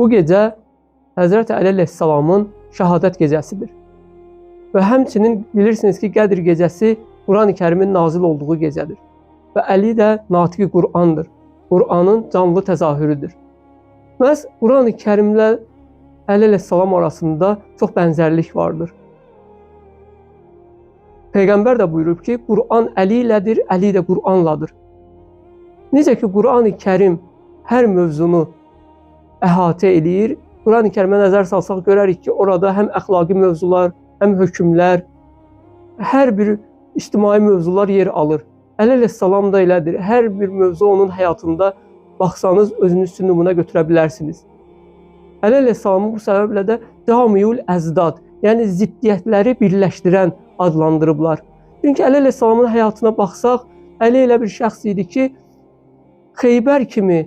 Bu gecə Həzrəti Əli əleyhissalamın şəhadət gecəsidir. Və həmçinin bilirsiniz ki, Qədr gecəsi Quran-ı Kərimin nazil olduğu gecədir. Və Əli də natiqi Qur'andır. Qur'anın canlı təzahürüdür. Məhz Quran-ı Kərimlə Əli əleyhissalam arasında çox bənzərlik vardır. Peyğəmbər də buyurub ki, Qur'an Əli ilədir, Əli də Qur'anladır. Necə ki, Quran-ı Kərim hər mövzunu əhatə eləyir, Quran-ı Kərimə nəzər salsaq görərik ki, orada həm əxlaqi mövzular, həm hökmlər, hər bir ictimai mövzular yer alır. Əli əleyhissalam da elədir. Hər bir mövzu onun həyatında baxsanız özünüz üçün nümunə götürə bilərsiniz. Əli əleyhissalamı bu səbəblə də Camiul Əzdad, yəni ziddiyyətləri birləşdirən adlandırıblar. Çünki Əli əleyhissalamın həyatına baxsaq, Əli elə bir şəxs idi ki, Xeybər kimi,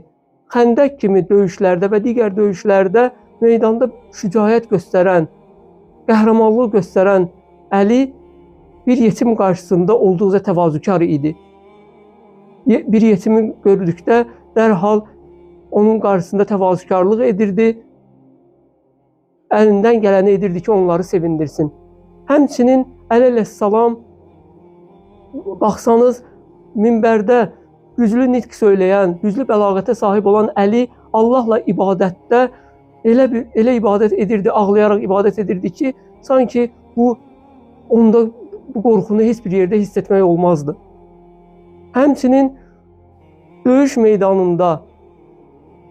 Xəndək kimi döyüşlərdə və digər döyüşlərdə meydanda şücaət göstərən, qəhrəmanlıq göstərən Əli bir yetim qarşısında olduqca təvazükar idi. Bir yetimi gördükdə dərhal onun qarşısında təvazükarlıq edirdi, əlindən gələni edirdi ki, onları sevindirsin. Həmçinin Əli əleyhissalam, baxsanız, minbərdə güclü nitq söyləyən, güclü bəlağətə sahib olan Əli Allahla ibadətdə elə ibadət edirdi, ağlayaraq ibadət edirdi ki, sanki onda bu qorxunu heç bir yerdə hiss etmək olmazdı. Həmçinin döyüş meydanında,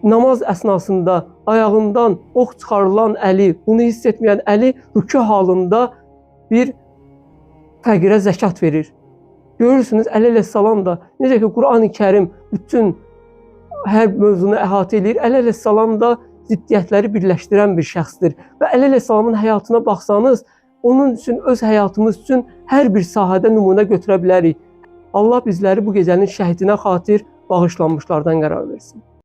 namaz əsnasında ayağından ox çıxarılan Əli, bunu hiss etməyən Əli rükû halında bir fəqirə zəkat verir. Görürsünüz, Əli əleyhissalam da necə ki, Quran-ı Kərim bütün hər mövzunu əhatə edir, Əli əleyhissalam da ziddiyyətləri birləşdirən bir şəxsdir. Və Əli əleyhissalamın həyatına baxsanız, onun üçün, öz həyatımız üçün hər bir sahədə nümunə götürə bilərik. Allah bizləri bu gecənin şəhidinə xatir bağışlanmışlardan qərar versin.